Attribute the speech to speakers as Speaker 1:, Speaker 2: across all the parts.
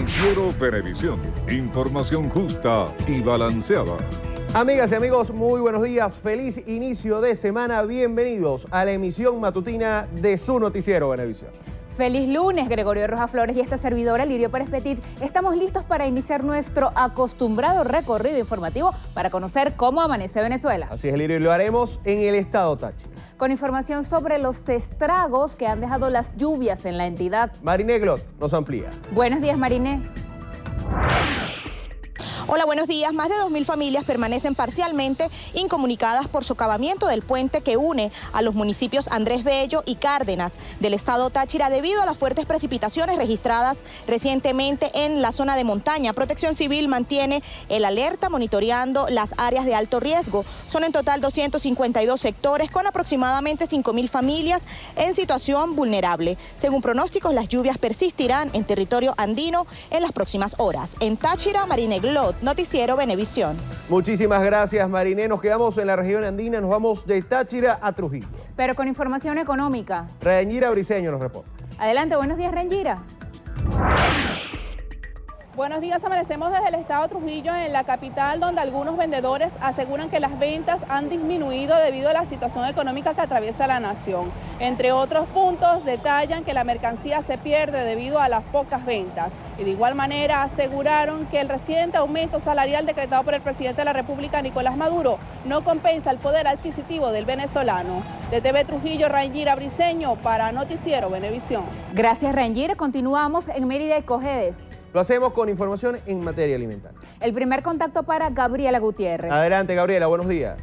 Speaker 1: Noticiero Venevisión. Información justa y balanceada.
Speaker 2: Amigas y amigos, muy buenos días. Feliz inicio de semana. Bienvenidos a la emisión matutina de su Noticiero Venevisión.
Speaker 3: Feliz lunes, Gregorio Rojas Flores y esta servidora, Lirio Pérez Petit. Estamos listos para iniciar nuestro acostumbrado recorrido informativo para conocer cómo amanece Venezuela.
Speaker 2: Así es, Lirio, y lo haremos en el estado Táchira,
Speaker 3: con información sobre los estragos que han dejado las lluvias en la entidad.
Speaker 2: Mariné Glot nos amplía.
Speaker 3: Buenos días, Mariné.
Speaker 4: Hola, buenos días. Más de 2.000 familias permanecen parcialmente incomunicadas por socavamiento del puente que une a los municipios Andrés Bello y Cárdenas del estado Táchira debido a las fuertes precipitaciones registradas recientemente en la zona de montaña. Protección Civil mantiene el alerta monitoreando las áreas de alto riesgo. Son en total 252 sectores con aproximadamente 5.000 familias en situación vulnerable. Según pronósticos, las lluvias persistirán en territorio andino en las próximas horas. En Táchira, Mariné Glot, Noticiero Venevisión.
Speaker 2: Muchísimas gracias, Mariné. Nos quedamos en la región andina, nos vamos de Táchira a Trujillo.
Speaker 3: Pero con información económica.
Speaker 2: Reñira Briceño nos reporta.
Speaker 3: Adelante, buenos días, Reñira.
Speaker 5: Buenos días, amanecemos desde el estado de Trujillo, en la capital, donde algunos vendedores aseguran que las ventas han disminuido debido a la situación económica que atraviesa la nación. Entre otros puntos, detallan que la mercancía se pierde debido a las pocas ventas. Y de igual manera aseguraron que el reciente aumento salarial decretado por el presidente de la República, Nicolás Maduro, no compensa el poder adquisitivo del venezolano. De TV Trujillo, Reñira Briceño para Noticiero Venevisión.
Speaker 3: Gracias, Reñira. Continuamos en Mérida y Cojedes.
Speaker 2: Lo hacemos con información en materia alimentaria.
Speaker 3: El primer contacto para Gabriela Gutiérrez.
Speaker 2: Adelante, Gabriela, buenos días.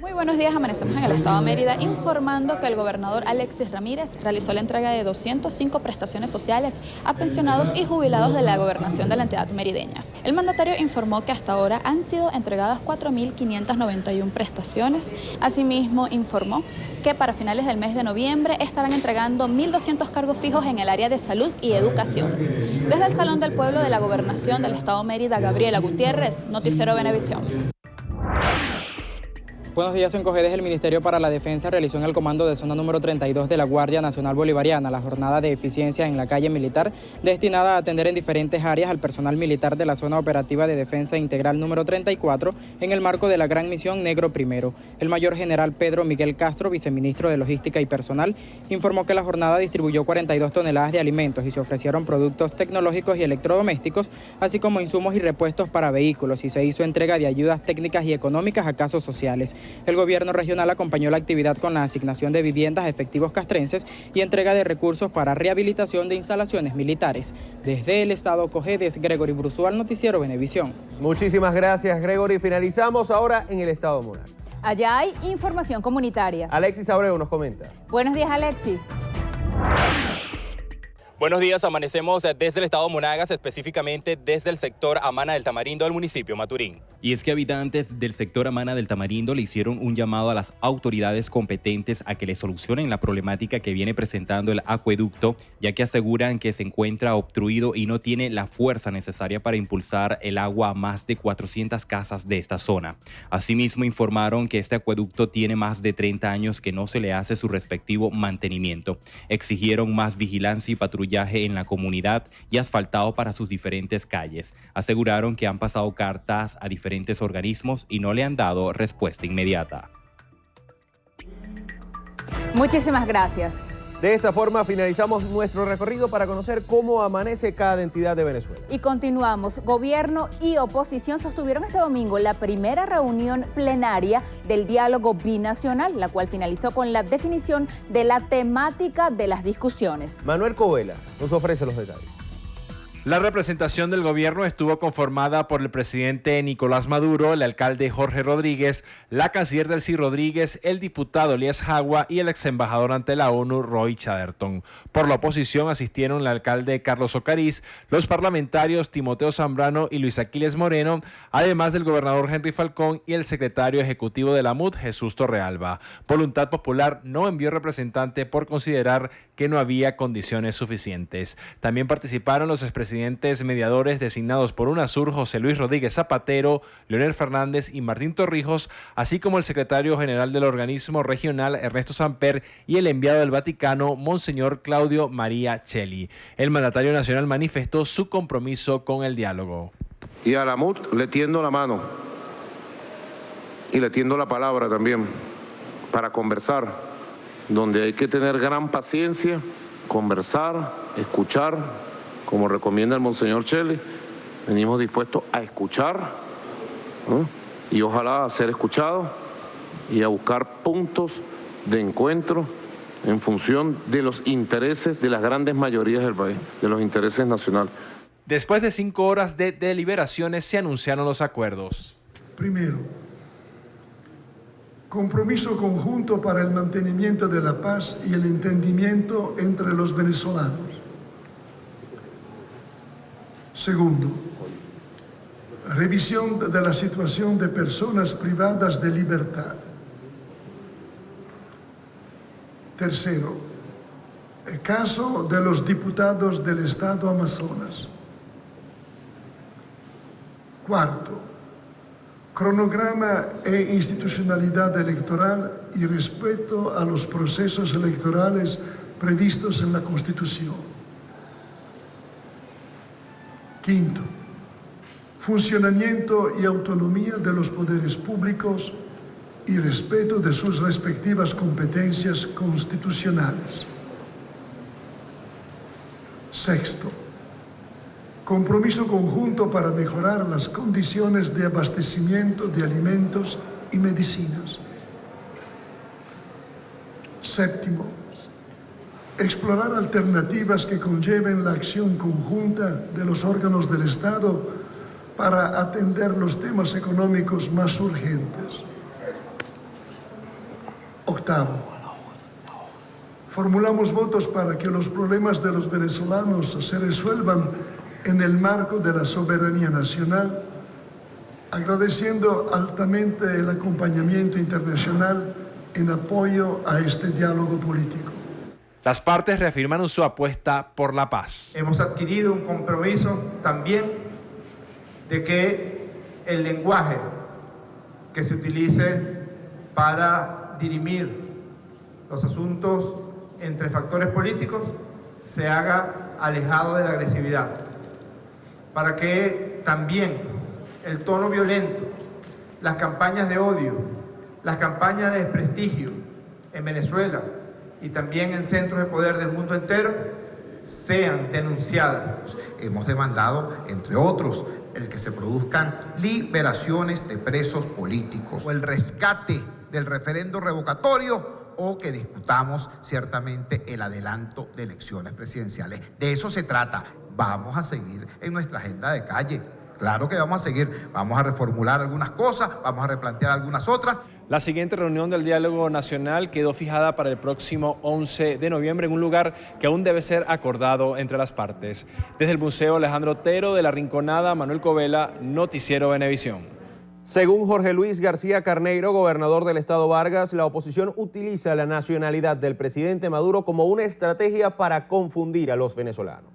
Speaker 6: Muy buenos días, amanecemos en el estado de Mérida informando que el gobernador Alexis Ramírez realizó la entrega de 205 prestaciones sociales a pensionados y jubilados de la gobernación de la entidad merideña. El mandatario informó que hasta ahora han sido entregadas 4.591 prestaciones. Asimismo, informó que para finales del mes de noviembre estarán entregando 1.200 cargos fijos en el área de salud y educación. Desde el Salón del Pueblo de la Gobernación del estado de Mérida, Gabriela Gutiérrez, Noticiero Venevisión.
Speaker 7: Buenos días, en Cojedes, el Ministerio para la Defensa realizó en el comando de zona número 32 de la Guardia Nacional Bolivariana la jornada de eficiencia en la calle militar destinada a atender en diferentes áreas al personal militar de la zona operativa de defensa integral número 34 en el marco de la gran misión Negro Primero. El mayor general Pedro Miguel Castro, viceministro de Logística y Personal, informó que la jornada distribuyó 42 toneladas de alimentos y se ofrecieron productos tecnológicos y electrodomésticos, así como insumos y repuestos para vehículos, y se hizo entrega de ayudas técnicas y económicas a casos sociales. El gobierno regional acompañó la actividad con la asignación de viviendas a efectivos castrenses y entrega de recursos para rehabilitación de instalaciones militares. Desde el estado Cojedes, Gregory Bruzual, Noticiero Venevisión.
Speaker 2: Muchísimas gracias, Gregory. Finalizamos ahora en el estado Monagas.
Speaker 3: Allá hay información comunitaria.
Speaker 2: Alexis Abreu nos comenta.
Speaker 3: Buenos días, Alexis.
Speaker 8: Buenos días, amanecemos desde el estado Monagas, específicamente desde el sector Amana del Tamarindo del municipio Maturín.
Speaker 9: Y es que habitantes del sector Amana del Tamarindo le hicieron un llamado a las autoridades competentes a que le solucionen la problemática que viene presentando el acueducto, ya que aseguran que se encuentra obstruido y no tiene la fuerza necesaria para impulsar el agua a más de 400 casas de esta zona. Asimismo, informaron que este acueducto tiene más de 30 años que no se le hace su respectivo mantenimiento. Exigieron más vigilancia y patrullaje en la comunidad y asfaltado para sus diferentes calles. Aseguraron que han pasado cartas a diferentes organismos y no le han dado respuesta inmediata.
Speaker 3: Muchísimas gracias.
Speaker 2: De esta forma finalizamos nuestro recorrido para conocer cómo amanece cada entidad de Venezuela.
Speaker 3: Y continuamos. Gobierno y oposición sostuvieron este domingo la primera reunión plenaria del diálogo binacional, la cual finalizó con la definición de la temática de las discusiones.
Speaker 2: Manuel Covela nos ofrece los detalles.
Speaker 10: La representación del gobierno estuvo conformada por el presidente Nicolás Maduro, el alcalde Jorge Rodríguez, la canciller Delcy Rodríguez, el diputado Elías Jagua y el ex embajador ante la ONU, Roy Chatterton. Por la oposición asistieron el alcalde Carlos Ocariz, los parlamentarios Timoteo Zambrano y Luis Aquiles Moreno, además del gobernador Henry Falcón y el secretario ejecutivo de la MUD, Jesús Torrealba. Voluntad Popular no envió representante por considerar que no había condiciones suficientes. También participaron los expresidentes presidentes mediadores designados por UNASUR, José Luis Rodríguez Zapatero, Leonel Fernández y Martín Torrijos, así como el secretario general del organismo regional, Ernesto Samper, y el enviado del Vaticano, Monseñor Claudio María Celli. El mandatario nacional manifestó su compromiso con el diálogo.
Speaker 11: Y a la MUT le tiendo la mano y le tiendo la palabra también para conversar, donde hay que tener gran paciencia, conversar, escuchar, como recomienda el Monseñor Celli. Venimos dispuestos a escuchar, ¿no? Y ojalá a ser escuchados y a buscar puntos de encuentro en función de los intereses de las grandes mayorías del país, de los intereses nacionales.
Speaker 10: Después de 5 horas de deliberaciones se anunciaron los acuerdos.
Speaker 12: Primero, compromiso conjunto para el mantenimiento de la paz y el entendimiento entre los venezolanos. Segundo, revisión de la situación de personas privadas de libertad. Tercero, el caso de los diputados del Estado Amazonas. Cuarto, cronograma e institucionalidad electoral y respeto a los procesos electorales previstos en la Constitución. Quinto, funcionamiento y autonomía de los poderes públicos y respeto de sus respectivas competencias constitucionales. Sexto, compromiso conjunto para mejorar las condiciones de abastecimiento de alimentos y medicinas. Séptimo, explorar alternativas que conlleven la acción conjunta de los órganos del Estado para atender los temas económicos más urgentes. Octavo, formulamos votos para que los problemas de los venezolanos se resuelvan en el marco de la soberanía nacional, agradeciendo altamente el acompañamiento internacional en apoyo a este diálogo político.
Speaker 10: Las partes reafirmaron su apuesta por la paz.
Speaker 13: Hemos adquirido un compromiso también de que el lenguaje que se utilice para dirimir los asuntos entre factores políticos se haga alejado de la agresividad, para que también el tono violento, las campañas de odio, las campañas de desprestigio en Venezuela y también en centros de poder del mundo entero sean denunciadas.
Speaker 14: Hemos demandado, entre otros, el que se produzcan liberaciones de presos políticos o el rescate del referendo revocatorio o que discutamos ciertamente el adelanto de elecciones presidenciales. De eso se trata. Vamos a seguir en nuestra agenda de calle. Claro que vamos a seguir, vamos a reformular algunas cosas, vamos a replantear algunas otras.
Speaker 10: La siguiente reunión del Diálogo Nacional quedó fijada para el próximo 11 de noviembre en un lugar que aún debe ser acordado entre las partes. Desde el Museo Alejandro Otero, de La Rinconada, Manuel Covela, Noticiero Venevisión.
Speaker 2: Según Jorge Luis García Carneiro, gobernador del estado Vargas, la oposición utiliza la nacionalidad del presidente Maduro como una estrategia para confundir a los venezolanos.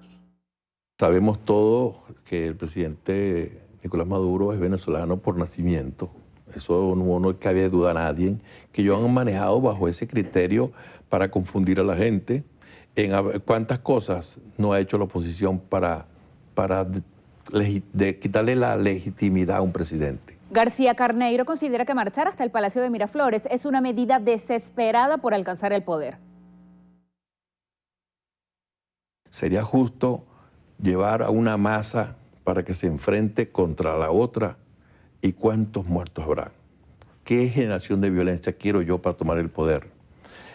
Speaker 15: Sabemos todos que el presidente Nicolás Maduro es venezolano por nacimiento. Eso no cabe duda a nadie, que ellos han manejado bajo ese criterio para confundir a la gente. En cuántas cosas no ha hecho la oposición para quitarle la legitimidad a un presidente.
Speaker 3: García Carneiro considera que marchar hasta el Palacio de Miraflores es una medida desesperada por alcanzar el poder.
Speaker 15: Sería justo llevar a una masa para que se enfrente contra la otra. ¿Y cuántos muertos habrá? ¿Qué generación de violencia quiero yo para tomar el poder?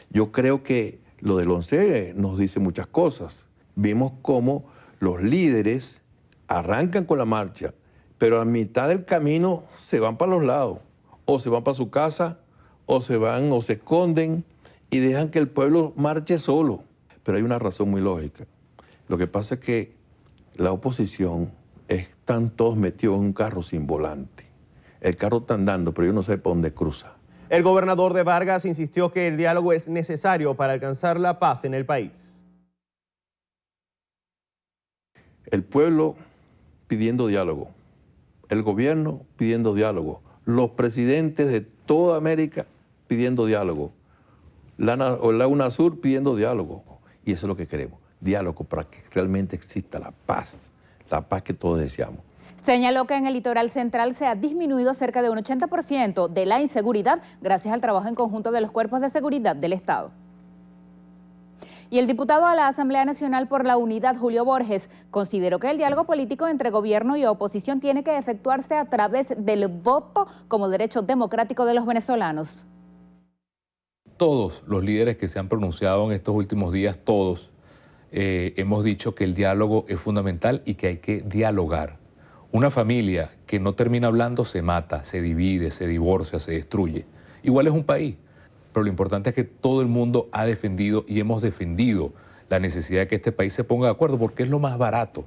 Speaker 15: Yo creo que lo del 11 nos dice muchas cosas. Vimos cómo los líderes arrancan con la marcha, pero a mitad del camino se van para los lados. O se van para su casa, o se van o se esconden y dejan que el pueblo marche solo. Pero hay una razón muy lógica. Lo que pasa es que la oposición están todos metidos en un carro sin volante. El carro está andando, pero yo no sé por dónde cruza.
Speaker 2: El gobernador de Vargas insistió que el diálogo es necesario para alcanzar la paz en el país.
Speaker 15: El pueblo pidiendo diálogo, el gobierno pidiendo diálogo, los presidentes de toda América pidiendo diálogo, la UNASUR pidiendo diálogo. Y eso es lo que queremos, diálogo para que realmente exista la paz que todos deseamos.
Speaker 3: Señaló que en el litoral central se ha disminuido cerca de un 80% de la inseguridad gracias al trabajo en conjunto de los cuerpos de seguridad del Estado. Y el diputado a la Asamblea Nacional por la Unidad, Julio Borges, consideró que el diálogo político entre gobierno y oposición tiene que efectuarse a través del voto como derecho democrático de los venezolanos.
Speaker 16: Todos los líderes que se han pronunciado en estos últimos días, todos, hemos dicho que el diálogo es fundamental y que hay que dialogar. Una familia que no termina hablando se mata, se divide, se divorcia, se destruye. Igual es un país, pero lo importante es que todo el mundo ha defendido y hemos defendido la necesidad de que este país se ponga de acuerdo porque es lo más barato.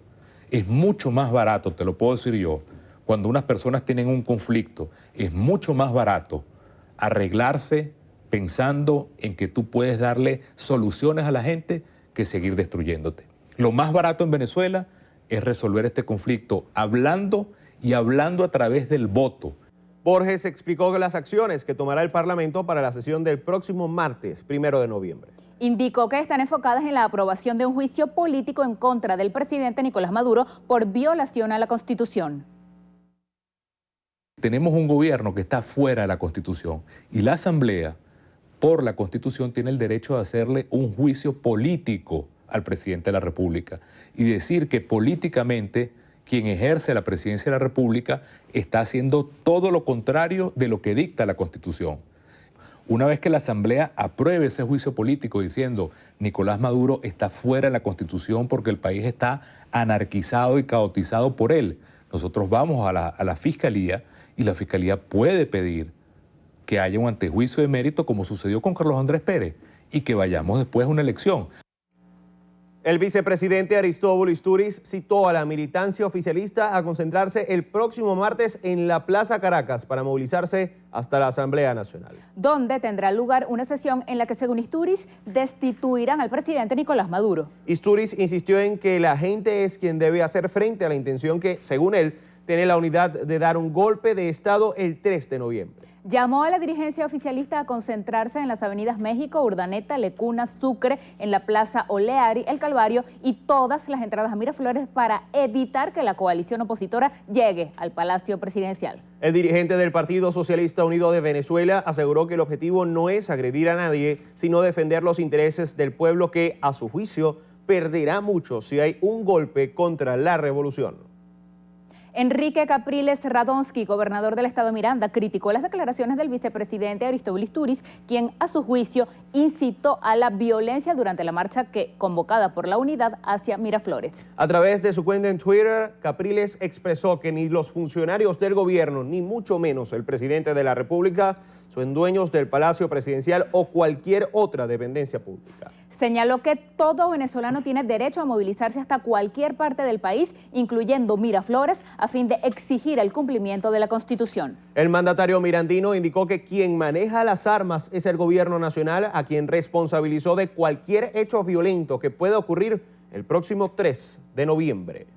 Speaker 16: Es mucho más barato, te lo puedo decir yo, cuando unas personas tienen un conflicto, es mucho más barato arreglarse pensando en que tú puedes darle soluciones a la gente que seguir destruyéndote. Lo más barato en Venezuela es resolver este conflicto hablando y hablando a través del voto.
Speaker 2: Borges explicó que las acciones que tomará el Parlamento para la sesión del próximo martes, 1 de noviembre.
Speaker 3: Indicó que están enfocadas en la aprobación de un juicio político en contra del presidente Nicolás Maduro por violación a la Constitución.
Speaker 16: Tenemos un gobierno que está fuera de la Constitución y la Asamblea, por la Constitución, tiene el derecho de hacerle un juicio político al presidente de la República y decir que políticamente quien ejerce la presidencia de la República está haciendo todo lo contrario de lo que dicta la Constitución. Una vez que la Asamblea apruebe ese juicio político diciendo Nicolás Maduro está fuera de la Constitución porque el país está anarquizado y caotizado por él, nosotros vamos a la Fiscalía y la Fiscalía puede pedir que haya un antejuicio de mérito como sucedió con Carlos Andrés Pérez y que vayamos después a una elección.
Speaker 2: El vicepresidente Aristóbulo Istúriz citó a la militancia oficialista a concentrarse el próximo martes en la Plaza Caracas para movilizarse hasta la Asamblea Nacional,
Speaker 3: donde tendrá lugar una sesión en la que, según Istúriz, destituirán al presidente Nicolás Maduro.
Speaker 2: Istúriz insistió en que la gente es quien debe hacer frente a la intención que, según él, tiene la unidad de dar un golpe de Estado el 3 de noviembre.
Speaker 3: Llamó a la dirigencia oficialista a concentrarse en las avenidas México, Urdaneta, Lecuna, Sucre, en la Plaza Oleari, El Calvario y todas las entradas a Miraflores para evitar que la coalición opositora llegue al Palacio Presidencial.
Speaker 2: El dirigente del Partido Socialista Unido de Venezuela aseguró que el objetivo no es agredir a nadie, sino defender los intereses del pueblo que, a su juicio, perderá mucho si hay un golpe contra la revolución.
Speaker 3: Enrique Capriles Radonsky, gobernador del estado Miranda, criticó las declaraciones del vicepresidente Aristóbulo Istúriz, quien, a su juicio, incitó a la violencia durante la marcha convocada por la Unidad hacia Miraflores.
Speaker 2: A través de su cuenta en Twitter, Capriles expresó que ni los funcionarios del gobierno, ni mucho menos el presidente de la República, son dueños del Palacio Presidencial o cualquier otra dependencia pública.
Speaker 3: Señaló que todo venezolano tiene derecho a movilizarse hasta cualquier parte del país, incluyendo Miraflores, a fin de exigir el cumplimiento de la Constitución.
Speaker 2: El mandatario mirandino indicó que quien maneja las armas es el gobierno nacional, a quien responsabilizó de cualquier hecho violento que pueda ocurrir el próximo 3 de noviembre.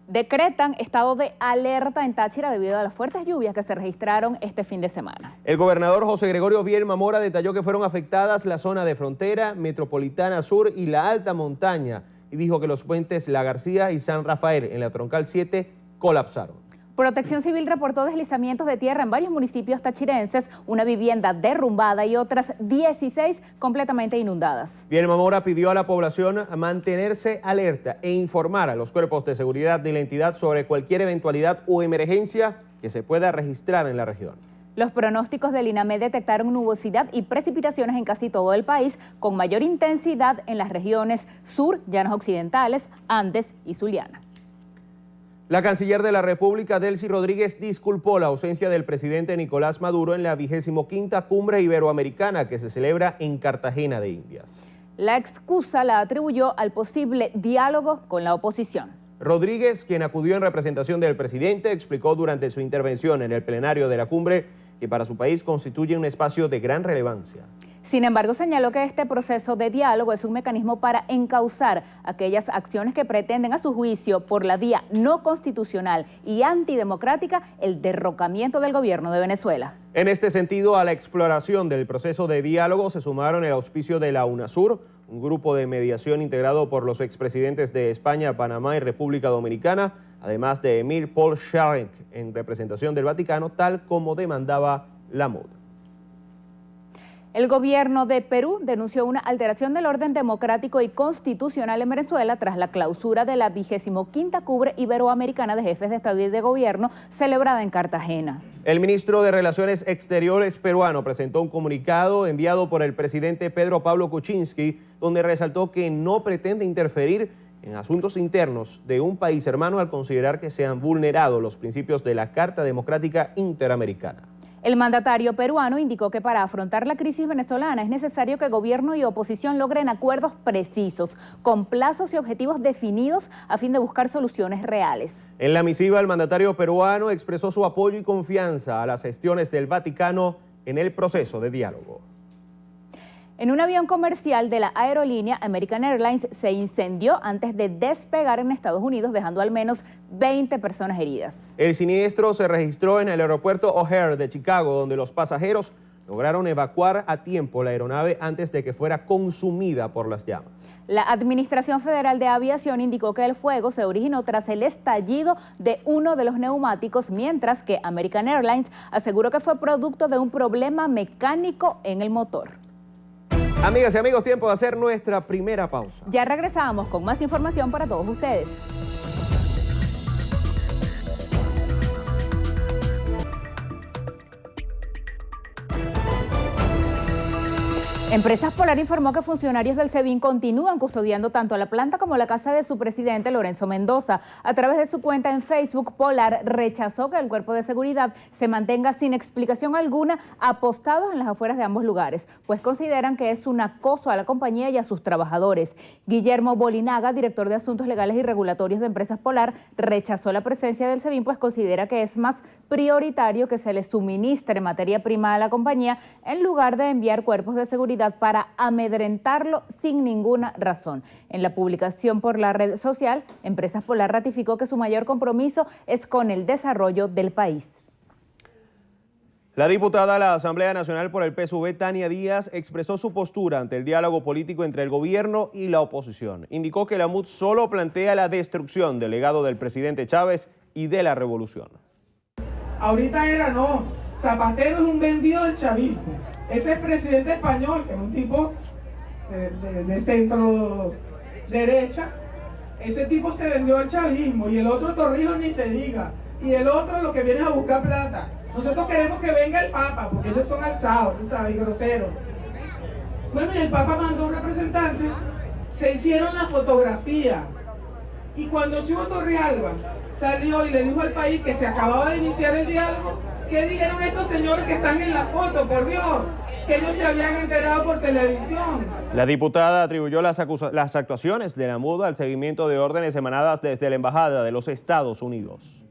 Speaker 3: Decretan estado de alerta en Táchira debido a las fuertes lluvias que se registraron este fin de semana.
Speaker 2: El gobernador José Gregorio Vielma Mora detalló que fueron afectadas la zona de frontera, Metropolitana Sur y la alta montaña, y dijo que los puentes La García y San Rafael en la Troncal 7 colapsaron.
Speaker 3: Protección Civil reportó deslizamientos de tierra en varios municipios tachirenses, una vivienda derrumbada y otras 16 completamente inundadas.
Speaker 2: Vielma Mora pidió a la población mantenerse alerta e informar a los cuerpos de seguridad de la entidad sobre cualquier eventualidad o emergencia que se pueda registrar en la región.
Speaker 3: Los pronósticos del INAMED detectaron nubosidad y precipitaciones en casi todo el país, con mayor intensidad en las regiones sur, llanos occidentales, Andes y Zuliana.
Speaker 2: La canciller de la República, Delcy Rodríguez, disculpó la ausencia del presidente Nicolás Maduro en la 25ª Cumbre Iberoamericana que se celebra en Cartagena de Indias.
Speaker 3: La excusa la atribuyó al posible diálogo con la oposición.
Speaker 2: Rodríguez, quien acudió en representación del presidente, explicó durante su intervención en el plenario de la cumbre que para su país constituye un espacio de gran relevancia.
Speaker 3: Sin embargo, señaló que este proceso de diálogo es un mecanismo para encauzar aquellas acciones que pretenden, a su juicio, por la vía no constitucional y antidemocrática, el derrocamiento del gobierno de Venezuela.
Speaker 2: En este sentido, a la exploración del proceso de diálogo se sumaron el auspicio de la UNASUR, un grupo de mediación integrado por los expresidentes de España, Panamá y República Dominicana, además de Emil Paul Scharink, en representación del Vaticano, tal como demandaba la MUD.
Speaker 3: El gobierno de Perú denunció una alteración del orden democrático y constitucional en Venezuela tras la clausura de la 25ª Cumbre Iberoamericana de Jefes de Estado y de Gobierno celebrada en Cartagena.
Speaker 2: El ministro de Relaciones Exteriores peruano presentó un comunicado enviado por el presidente Pedro Pablo Kuczynski, donde resaltó que no pretende interferir en asuntos internos de un país hermano al considerar que se han vulnerado los principios de la Carta Democrática Interamericana.
Speaker 3: El mandatario peruano indicó que para afrontar la crisis venezolana es necesario que gobierno y oposición logren acuerdos precisos, con plazos y objetivos definidos a fin de buscar soluciones reales.
Speaker 2: En la misiva, el mandatario peruano expresó su apoyo y confianza a las gestiones del Vaticano en el proceso de diálogo.
Speaker 3: En un avión comercial de la aerolínea American Airlines se incendió antes de despegar en Estados Unidos, dejando al menos 20 personas heridas.
Speaker 2: El siniestro se registró en el aeropuerto O'Hare de Chicago, donde los pasajeros lograron evacuar a tiempo la aeronave antes de que fuera consumida por las llamas.
Speaker 3: La Administración Federal de Aviación indicó que el fuego se originó tras el estallido de uno de los neumáticos, mientras que American Airlines aseguró que fue producto de un problema mecánico en el motor.
Speaker 2: Amigas y amigos, tiempo de hacer nuestra primera pausa.
Speaker 3: Ya regresamos con más información para todos ustedes. Empresas Polar informó que funcionarios del SEBIN continúan custodiando tanto la planta como la casa de su presidente, Lorenzo Mendoza. A través de su cuenta en Facebook, Polar rechazó que el cuerpo de seguridad se mantenga sin explicación alguna apostados en las afueras de ambos lugares, pues consideran que es un acoso a la compañía y a sus trabajadores. Guillermo Bolinaga, director de Asuntos Legales y Regulatorios de Empresas Polar, rechazó la presencia del SEBIN, pues considera que es más prioritario que se le suministre materia prima a la compañía en lugar de enviar cuerpos de seguridad para amedrentarlo sin ninguna razón. En la publicación por la red social, Empresas Polar ratificó que su mayor compromiso es con el desarrollo del país.
Speaker 2: La diputada a la Asamblea Nacional por el PSUV, Tania Díaz, expresó su postura ante el diálogo político entre el gobierno y la oposición. Indicó que la MUD solo plantea la destrucción del legado del presidente Chávez y de la revolución.
Speaker 17: Ahorita no, Zapatero es un vendido del chavismo. Ese presidente español, que es un tipo de centro derecha, ese tipo se vendió al chavismo, y el otro Torrijos ni se diga, y el otro lo que viene es a buscar plata. Nosotros queremos que venga el Papa, porque ellos son alzados, tú sabes, y groseros. Bueno, y el Papa mandó un representante, se hicieron la fotografía, y cuando Chivo Torrealba salió y le dijo al país que se acababa de iniciar el diálogo, ¿qué dijeron estos señores que están en la foto? Por Dios, que ellos se habían enterado por televisión.
Speaker 2: La diputada atribuyó las actuaciones de la MUD al seguimiento de órdenes emanadas desde la Embajada de los Estados Unidos.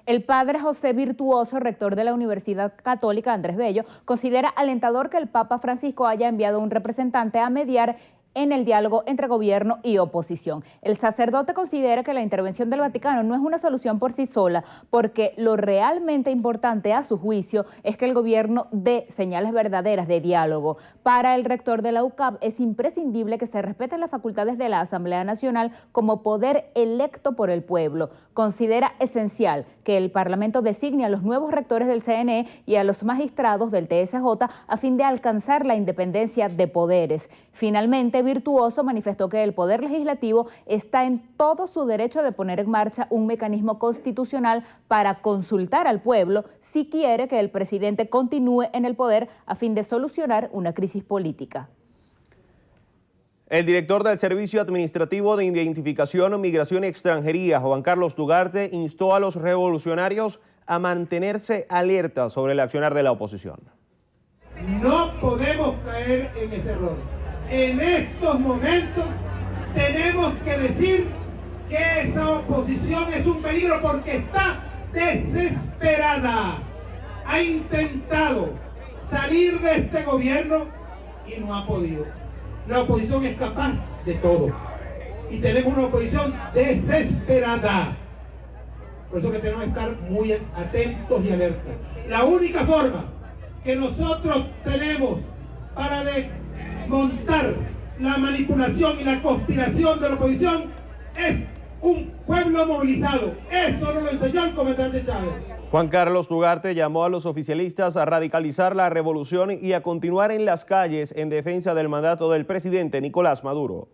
Speaker 3: El padre José Virtuoso, rector de la Universidad Católica Andrés Bello, considera alentador que el Papa Francisco haya enviado un representante a mediar en el diálogo entre gobierno y oposición. El sacerdote considera que la intervención del Vaticano no es una solución por sí sola, porque lo realmente importante, a su juicio, es que el gobierno dé señales verdaderas de diálogo. Para el rector de la UCAP es imprescindible que se respeten las facultades de la Asamblea Nacional como poder electo por el pueblo. Considera esencial que el Parlamento designe a los nuevos rectores del CNE y a los magistrados del TSJ a fin de alcanzar la independencia de poderes. Finalmente, Virtuoso manifestó que el Poder Legislativo está en todo su derecho de poner en marcha un mecanismo constitucional para consultar al pueblo si quiere que el presidente continúe en el poder a fin de solucionar una crisis política.
Speaker 2: El director del Servicio Administrativo de Identificación, Migración y Extranjería, Juan Carlos Dugarte, instó a los revolucionarios a mantenerse alertas sobre el accionar de la oposición.
Speaker 18: No podemos caer en ese error. En estos momentos tenemos que decir que esa oposición es un peligro porque está desesperada. Ha intentado salir de este gobierno y no ha podido. La oposición es capaz de todo y tenemos una oposición desesperada. Por eso que tenemos que estar muy atentos y alertas. La única forma que nosotros tenemos para desmontar la manipulación y la conspiración de la oposición es un pueblo movilizado. Eso nos lo enseñó el comandante Chávez.
Speaker 2: Juan Carlos Ugarte llamó a los oficialistas a radicalizar la revolución y a continuar en las calles en defensa del mandato del presidente Nicolás Maduro.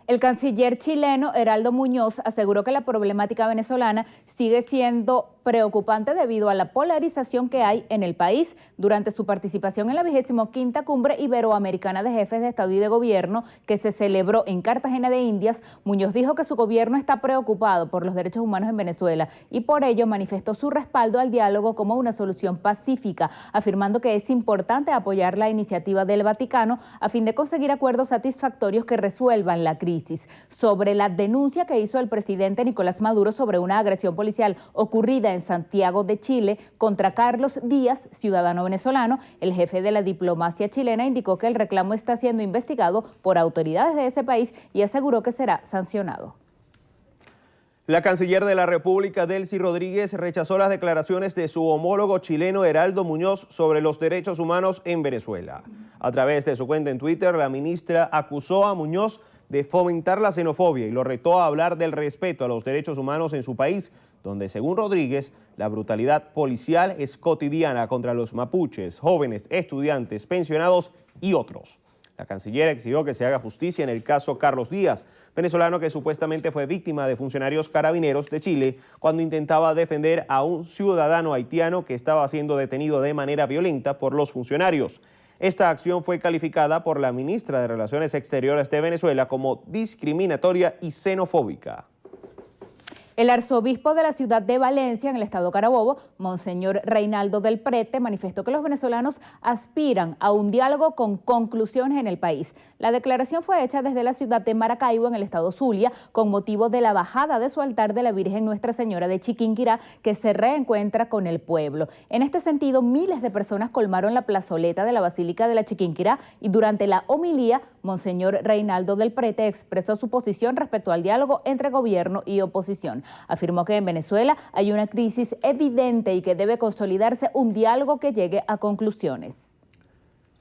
Speaker 3: El canciller chileno Heraldo Muñoz aseguró que la problemática venezolana sigue siendo preocupante debido a la polarización que hay en el país. Durante su participación en la 25ª Cumbre Iberoamericana de Jefes de Estado y de Gobierno, que se celebró en Cartagena de Indias, Muñoz dijo que su gobierno está preocupado por los derechos humanos en Venezuela y por ello manifestó su respaldo al diálogo como una solución pacífica, afirmando que es importante apoyar la iniciativa del Vaticano a fin de conseguir acuerdos satisfactorios que resuelvan la crisis. Sobre la denuncia que hizo el presidente Nicolás Maduro sobre una agresión policial ocurrida en Santiago de Chile contra Carlos Díaz, ciudadano venezolano, el jefe de la diplomacia chilena indicó que el reclamo está siendo investigado por autoridades de ese país y aseguró que será sancionado.
Speaker 2: La canciller de la República, Delcy Rodríguez, rechazó las declaraciones de su homólogo chileno Heraldo Muñoz sobre los derechos humanos en Venezuela. A través de su cuenta en Twitter, la ministra acusó a Muñoz de fomentar la xenofobia y lo retó a hablar del respeto a los derechos humanos en su país, donde, según Rodríguez, la brutalidad policial es cotidiana contra los mapuches, jóvenes, estudiantes, pensionados y otros. La canciller exigió que se haga justicia en el caso Carlos Díaz, venezolano que supuestamente fue víctima de funcionarios carabineros de Chile cuando intentaba defender a un ciudadano haitiano que estaba siendo detenido de manera violenta por los funcionarios. Esta acción fue calificada por la ministra de Relaciones Exteriores de Venezuela como discriminatoria y xenofóbica.
Speaker 3: El arzobispo de la ciudad de Valencia, en el estado Carabobo, Monseñor Reinaldo del Prete, manifestó que los venezolanos aspiran a un diálogo con conclusiones en el país. La declaración fue hecha desde la ciudad de Maracaibo, en el estado Zulia, con motivo de la bajada de su altar de la Virgen Nuestra Señora de Chiquinquirá, que se reencuentra con el pueblo. En este sentido, miles de personas colmaron la plazoleta de la Basílica de la Chiquinquirá y durante la homilía, Monseñor Reinaldo del Prete expresó su posición respecto al diálogo entre gobierno y oposición. Afirmó que en Venezuela hay una crisis evidente y que debe consolidarse un diálogo que llegue a conclusiones.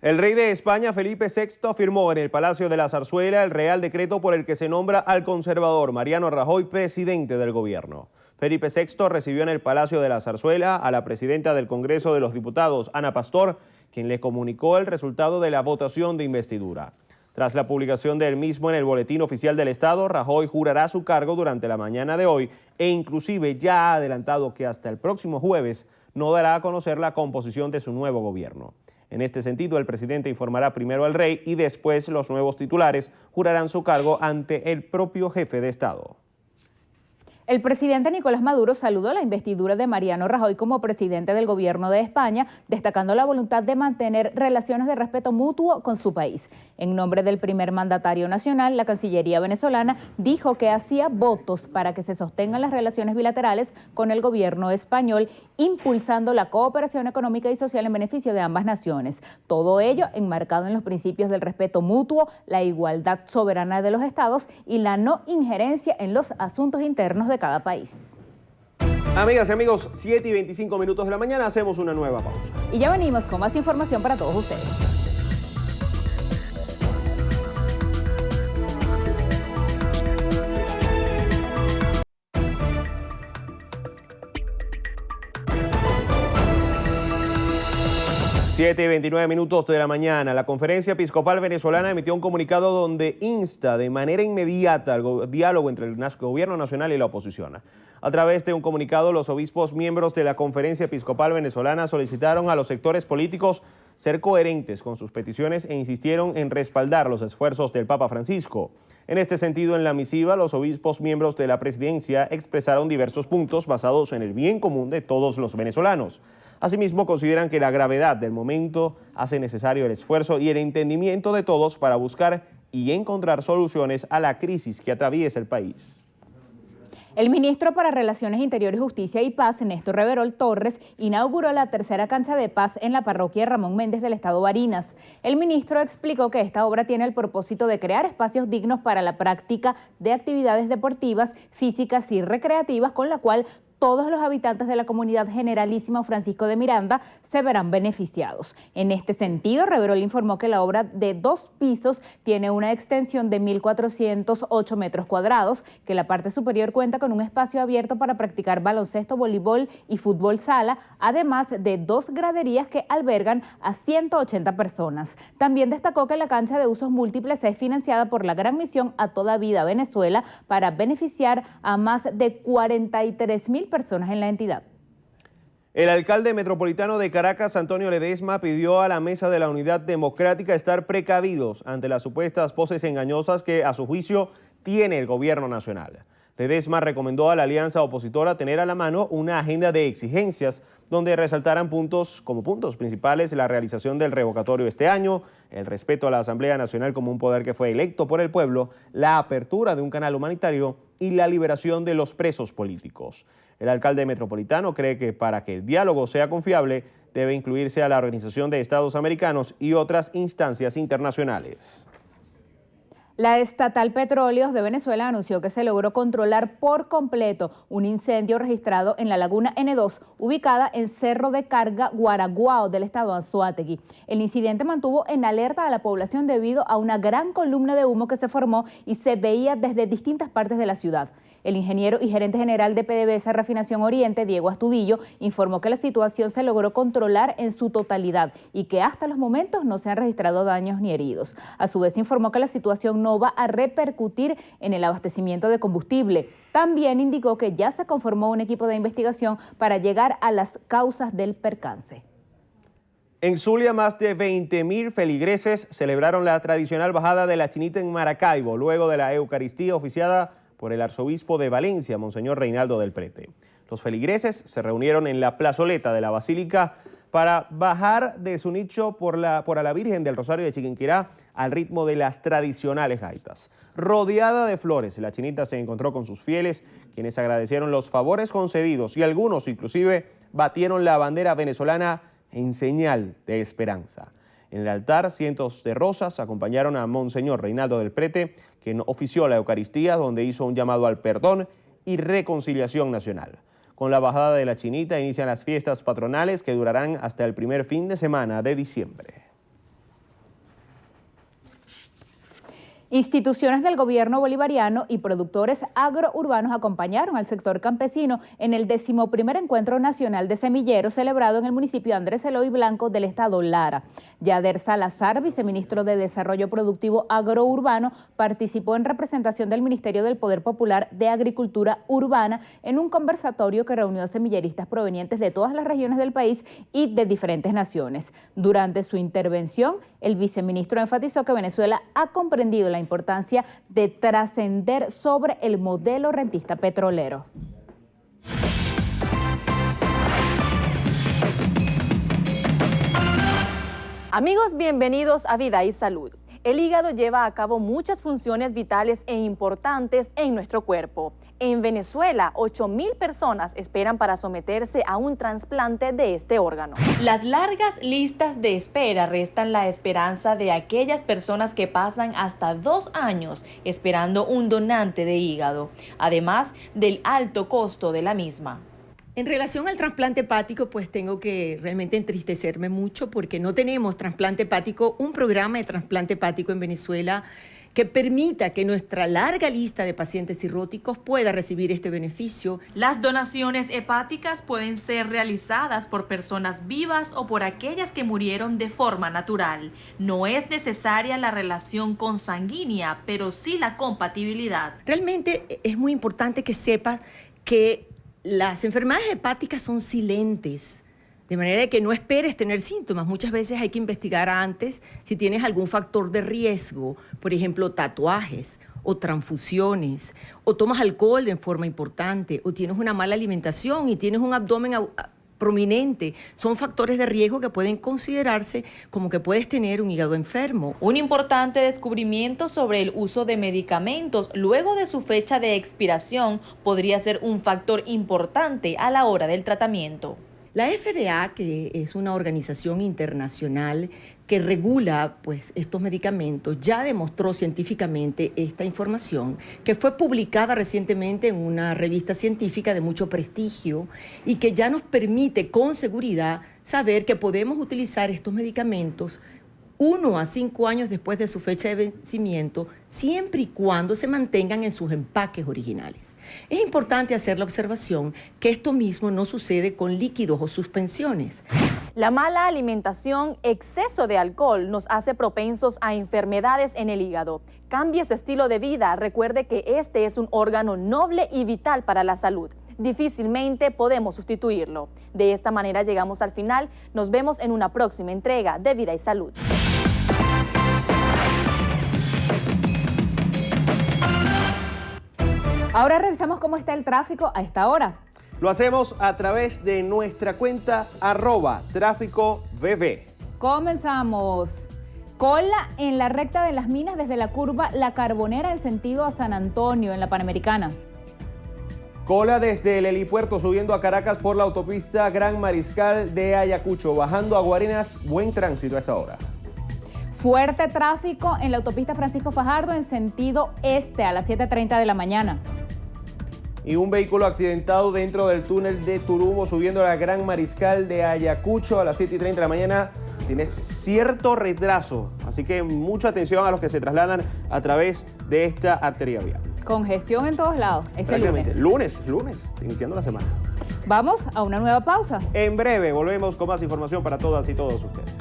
Speaker 2: El rey de España, Felipe VI, firmó en el Palacio de la Zarzuela el Real Decreto por el que se nombra al conservador Mariano Rajoy presidente del gobierno. Felipe VI recibió en el Palacio de la Zarzuela a la presidenta del Congreso de los Diputados, Ana Pastor, quien le comunicó el resultado de la votación de investidura. Tras la publicación del mismo en el Boletín Oficial del Estado, Rajoy jurará su cargo durante la mañana de hoy e inclusive ya ha adelantado que hasta el próximo jueves no dará a conocer la composición de su nuevo gobierno. En este sentido, el presidente informará primero al rey y después los nuevos titulares jurarán su cargo ante el propio jefe de Estado.
Speaker 3: El presidente Nicolás Maduro saludó la investidura de Mariano Rajoy como presidente del gobierno de España, destacando la voluntad de mantener relaciones de respeto mutuo con su país. En nombre del primer mandatario nacional, la Cancillería venezolana dijo que hacía votos para que se sostengan las relaciones bilaterales con el gobierno español, impulsando la cooperación económica y social en beneficio de ambas naciones. Todo ello enmarcado en los principios del respeto mutuo, la igualdad soberana de los estados y la no injerencia en los asuntos internos de cada país.
Speaker 2: Amigas y amigos, 7:25 de la mañana, hacemos una nueva pausa.
Speaker 3: Y ya venimos con más información para todos ustedes.
Speaker 2: Siete y 29 de la mañana, la Conferencia Episcopal Venezolana emitió un comunicado donde insta de manera inmediata al diálogo entre el gobierno nacional y la oposición. A través de un comunicado, los obispos miembros de la Conferencia Episcopal Venezolana solicitaron a los sectores políticos ser coherentes con sus peticiones e insistieron en respaldar los esfuerzos del Papa Francisco. En este sentido, en la misiva, los obispos miembros de la presidencia expresaron diversos puntos basados en el bien común de todos los venezolanos. Asimismo, consideran que la gravedad del momento hace necesario el esfuerzo y el entendimiento de todos para buscar y encontrar soluciones a la crisis que atraviesa el país.
Speaker 3: El ministro para Relaciones Interiores, Justicia y Paz, Néstor Reverol Torres, inauguró la tercera cancha de paz en la parroquia Ramón Méndez del estado Barinas. El ministro explicó que esta obra tiene el propósito de crear espacios dignos para la práctica de actividades deportivas, físicas y recreativas, con la cual todos los habitantes de la comunidad Generalísimo Francisco de Miranda se verán beneficiados. En este sentido, Reverol informó que la obra de 2 pisos tiene una extensión de 1.408 metros cuadrados, que la parte superior cuenta con un espacio abierto para practicar baloncesto, voleibol y fútbol sala, además de 2 graderías que albergan a 180 personas. También destacó que la cancha de usos múltiples es financiada por la Gran Misión A Toda Vida Venezuela para beneficiar a más de 43.000 personas en la entidad.
Speaker 2: El alcalde metropolitano de Caracas, Antonio Ledesma, pidió a la Mesa de la Unidad Democrática estar precavidos ante las supuestas voces engañosas que, a su juicio, tiene el gobierno nacional. Ledesma recomendó a la alianza opositora tener a la mano una agenda de exigencias donde resaltaran como puntos principales la realización del revocatorio este año, el respeto a la Asamblea Nacional como un poder que fue electo por el pueblo, la apertura de un canal humanitario y la liberación de los presos políticos. El alcalde metropolitano cree que para que el diálogo sea confiable debe incluirse a la Organización de Estados Americanos y otras instancias internacionales.
Speaker 3: La estatal Petróleos de Venezuela anunció que se logró controlar por completo un incendio registrado en la laguna N2, ubicada en Cerro de Carga, Guaraguao, del estado Anzoátegui. El incidente mantuvo en alerta a la población debido a una gran columna de humo que se formó y se veía desde distintas partes de la ciudad. El ingeniero y gerente general de PDVSA Refinación Oriente, Diego Astudillo, informó que la situación se logró controlar en su totalidad y que hasta los momentos no se han registrado daños ni heridos. A su vez informó que la situación no va a repercutir en el abastecimiento de combustible. También indicó que ya se conformó un equipo de investigación para llegar a las causas del percance.
Speaker 2: En Zulia, más de 20.000 feligreses celebraron la tradicional bajada de la Chinita en Maracaibo, luego de la Eucaristía oficiada por el arzobispo de Valencia, Monseñor Reinaldo del Prete. Los feligreses se reunieron en la plazoleta de la Basílica para bajar de su nicho por a la Virgen del Rosario de Chiquinquirá al ritmo de las tradicionales gaitas. Rodeada de flores, la Chinita se encontró con sus fieles, quienes agradecieron los favores concedidos y algunos inclusive batieron la bandera venezolana en señal de esperanza. En el altar, cientos de rosas acompañaron a Monseñor Reinaldo del Prete, quien ofició la Eucaristía, donde hizo un llamado al perdón y reconciliación nacional. Con la bajada de la Chinita inician las fiestas patronales que durarán hasta el primer fin de semana de diciembre.
Speaker 3: Instituciones del gobierno bolivariano y productores agrourbanos acompañaron al sector campesino en el 11º Encuentro Nacional de Semilleros celebrado en el municipio de Andrés Eloy Blanco del estado Lara. Yader Salazar, viceministro de Desarrollo Productivo Agrourbano, participó en representación del Ministerio del Poder Popular de Agricultura Urbana en un conversatorio que reunió a semilleristas provenientes de todas las regiones del país y de diferentes naciones. Durante su intervención, el viceministro enfatizó que Venezuela ha comprendido la importancia de trascender sobre el modelo rentista petrolero.
Speaker 19: Amigos, bienvenidos a Vida y Salud. El hígado lleva a cabo muchas funciones vitales e importantes en nuestro cuerpo. En Venezuela, 8.000 personas esperan para someterse a un trasplante de este órgano. Las largas listas de espera restan la esperanza de aquellas personas que pasan hasta 2 años esperando un donante de hígado, además del alto costo de la misma.
Speaker 20: En relación al trasplante hepático, pues tengo que realmente entristecerme mucho porque no tenemos trasplante hepático, un programa de trasplante hepático en Venezuela que permita que nuestra larga lista de pacientes cirróticos pueda recibir este beneficio.
Speaker 19: Las donaciones hepáticas pueden ser realizadas por personas vivas o por aquellas que murieron de forma natural. No es necesaria la relación consanguínea, pero sí la compatibilidad.
Speaker 20: Realmente es muy importante que sepas que las enfermedades hepáticas son silentes, de manera que no esperes tener síntomas. Muchas veces hay que investigar antes si tienes algún factor de riesgo, por ejemplo, tatuajes o transfusiones, o tomas alcohol de forma importante, o tienes una mala alimentación y tienes un abdomen prominente. Son factores de riesgo que pueden considerarse como que puedes tener un hígado enfermo.
Speaker 19: Un importante descubrimiento sobre el uso de medicamentos luego de su fecha de expiración podría ser un factor importante a la hora del tratamiento.
Speaker 20: La FDA, que es una organización internacional que regula estos medicamentos, ya demostró científicamente esta información, que fue publicada recientemente en una revista científica de mucho prestigio y que ya nos permite con seguridad saber que podemos utilizar estos medicamentos 1 a 5 años después de su fecha de vencimiento, siempre y cuando se mantengan en sus empaques originales. Es importante hacer la observación que esto mismo no sucede con líquidos o suspensiones.
Speaker 19: La mala alimentación, exceso de alcohol, nos hace propensos a enfermedades en el hígado. Cambie su estilo de vida, recuerde que este es un órgano noble y vital para la salud. Difícilmente podemos sustituirlo. De esta manera llegamos al final. Nos vemos en una próxima entrega de Vida y Salud.
Speaker 3: Ahora revisamos cómo está el tráfico a esta hora.
Speaker 2: Lo hacemos a través de nuestra cuenta @tráficobv.
Speaker 3: Comenzamos. Cola en la recta de las minas desde la curva La Carbonera en sentido a San Antonio en la Panamericana.
Speaker 2: Cola desde el helipuerto subiendo a Caracas por la autopista Gran Mariscal de Ayacucho. Bajando a Guarenas, buen tránsito a esta hora.
Speaker 3: Fuerte tráfico en la autopista Francisco Fajardo en sentido este a las 7:30 de la mañana.
Speaker 2: Y un vehículo accidentado dentro del túnel de Turumo subiendo a la Gran Mariscal de Ayacucho a las 7:30 de la mañana. Tiene cierto retraso, así que mucha atención a los que se trasladan a través de esta arteria vial.
Speaker 3: Congestión en todos lados este lunes,
Speaker 2: iniciando la semana.
Speaker 3: Vamos a una nueva pausa.
Speaker 2: En breve volvemos con más información para todas y todos ustedes.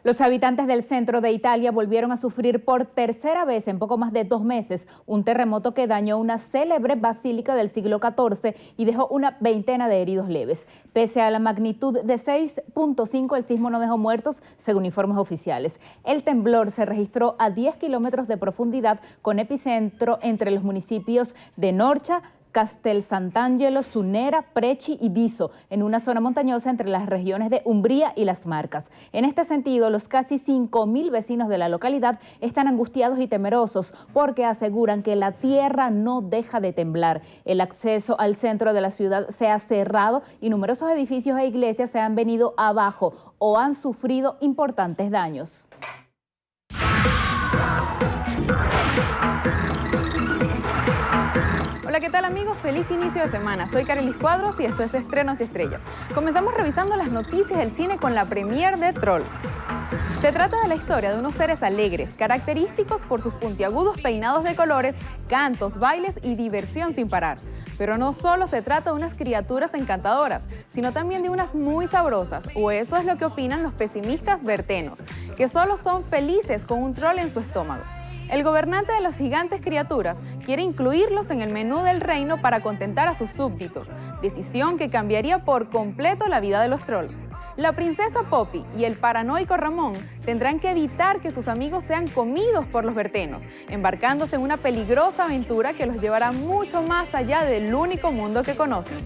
Speaker 3: Los habitantes del centro de Italia volvieron a sufrir por tercera vez en poco más de 2 meses un terremoto que dañó una célebre basílica del siglo XIV y dejó una veintena de heridos leves. Pese a la magnitud de 6.5, el sismo no dejó muertos, según informes oficiales. El temblor se registró a 10 kilómetros de profundidad con epicentro entre los municipios de Norcia, Castel Sant'Angelo, Sunera, Preci y Viso, en una zona montañosa entre las regiones de Umbría y Las Marcas. En este sentido, los casi 5.000 vecinos de la localidad están angustiados y temerosos porque aseguran que la tierra no deja de temblar. El acceso al centro de la ciudad se ha cerrado y numerosos edificios e iglesias se han venido abajo o han sufrido importantes daños.
Speaker 21: Hola, ¿qué tal amigos? Feliz inicio de semana. Soy Carelis Cuadros y esto es Estrenos y Estrellas. Comenzamos revisando las noticias del cine con la premiere de Trolls. Se trata de la historia de unos seres alegres, característicos por sus puntiagudos peinados de colores, cantos, bailes y diversión sin parar. Pero no solo se trata de unas criaturas encantadoras, sino también de unas muy sabrosas, o eso es lo que opinan los pesimistas bertenos, que solo son felices con un troll en su estómago. El gobernante de las gigantes criaturas quiere incluirlos en el menú del reino para contentar a sus súbditos, decisión que cambiaría por completo la vida de los trolls. La princesa Poppy y el paranoico Ramón tendrán que evitar que sus amigos sean comidos por los bertenos, embarcándose en una peligrosa aventura que los llevará mucho más allá del único mundo que conocen.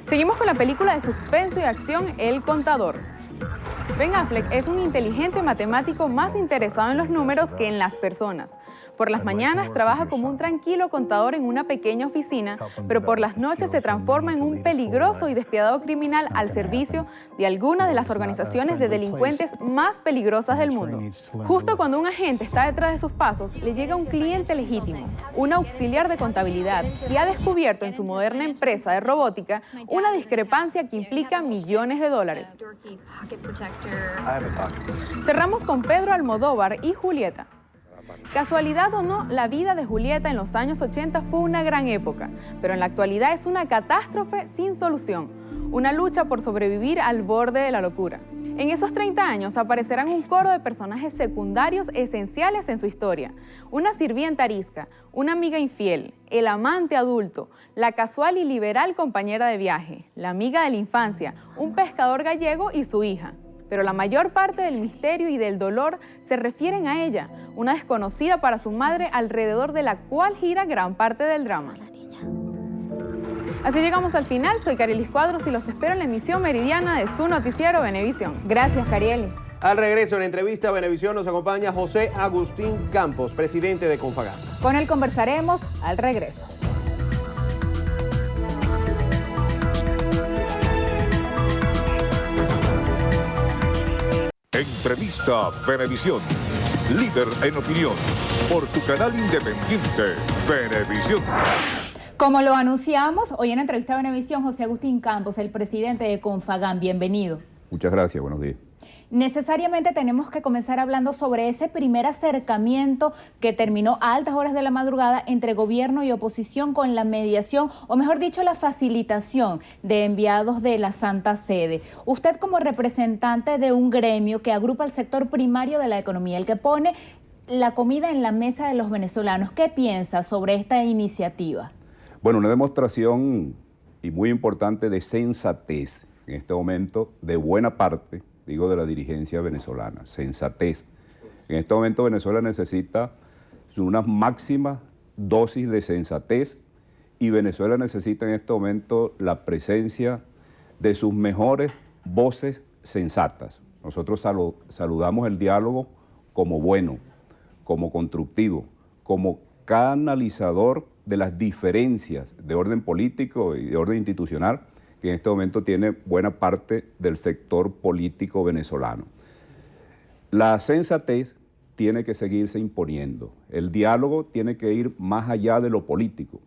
Speaker 21: Seguimos con la película de suspenso y acción El Contador. Ben Affleck es un inteligente matemático más interesado en los números que en las personas. Por las mañanas trabaja como un tranquilo contador en una pequeña oficina, pero por las noches se transforma en un peligroso y despiadado criminal al servicio de algunas de las organizaciones de delincuentes más peligrosas del mundo. Justo cuando un agente está detrás de sus pasos, le llega un cliente legítimo, un auxiliar de contabilidad, que ha descubierto en su moderna empresa de robótica una discrepancia que implica millones de dólares. Cerramos con Pedro Almodóvar y Julieta. Casualidad o no, la vida de Julieta en los años 80 fue una gran época, pero en la actualidad es una catástrofe sin solución, una lucha por sobrevivir al borde de la locura. En esos 30 años aparecerán un coro de personajes secundarios esenciales en su historia. Una sirvienta arisca, una amiga infiel, el amante adulto, la casual y liberal compañera de viaje, la amiga de la infancia, un pescador gallego y su hija. Pero la mayor parte del misterio y del dolor se refieren a ella, una desconocida para su madre alrededor de la cual gira gran parte del drama. Así llegamos al final. Soy Carilis Cuadros y los espero en la emisión meridiana de su noticiero Venevisión.
Speaker 3: Gracias, Carieli.
Speaker 2: Al regreso, en entrevista a Venevisión, nos acompaña José Agustín Campos, presidente de Confagán.
Speaker 3: Con él conversaremos al regreso.
Speaker 1: Entrevista Venevisión, líder en opinión, por tu canal independiente, Venevisión.
Speaker 3: Como lo anunciamos, hoy en entrevista a Venevisión, José Agustín Campos, el presidente de Confagán. Bienvenido.
Speaker 22: Muchas gracias, buenos días.
Speaker 3: Necesariamente tenemos que comenzar hablando sobre ese primer acercamiento que terminó a altas horas de la madrugada entre gobierno y oposición con la mediación, o mejor dicho, la facilitación de enviados de la Santa Sede. Usted, como representante de un gremio que agrupa el sector primario de la economía, el que pone la comida en la mesa de los venezolanos, ¿qué piensa sobre esta iniciativa?
Speaker 22: Bueno, una demostración y muy importante de sensatez en este momento de buena parte, digo, de la dirigencia venezolana, sensatez. En este momento Venezuela necesita una máxima dosis de sensatez y Venezuela necesita en este momento la presencia de sus mejores voces sensatas. Nosotros saludamos el diálogo como bueno, como constructivo, como canalizador de las diferencias de orden político y de orden institucional que en este momento tiene buena parte del sector político venezolano. La sensatez tiene que seguirse imponiendo. El diálogo tiene que ir más allá de lo político.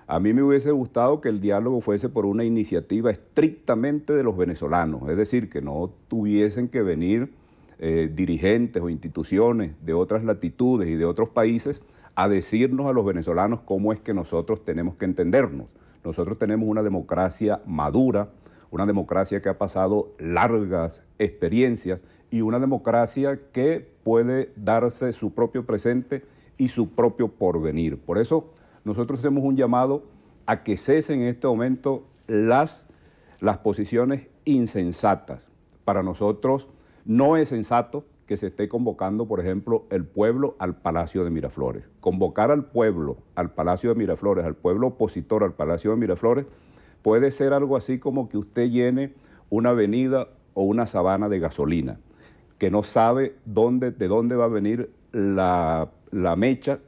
Speaker 22: A mí me hubiese gustado que el diálogo fuese por una iniciativa estrictamente de los venezolanos, es decir, que no tuviesen que venir dirigentes o instituciones de otras latitudes y de otros países a decirnos a los venezolanos cómo es que nosotros tenemos que entendernos. Nosotros tenemos una democracia madura, una democracia que ha pasado largas experiencias y una democracia que puede darse su propio presente y su propio porvenir. Por eso nosotros hacemos un llamado a que cesen en este momento las posiciones insensatas. Para nosotros no es sensato que se esté convocando, por ejemplo, el pueblo al Palacio de Miraflores. Convocar al pueblo al Palacio de Miraflores, al pueblo opositor al Palacio de Miraflores, puede ser algo así como que usted llene una avenida o una sabana de gasolina, que no sabe de dónde va a venir la mecha,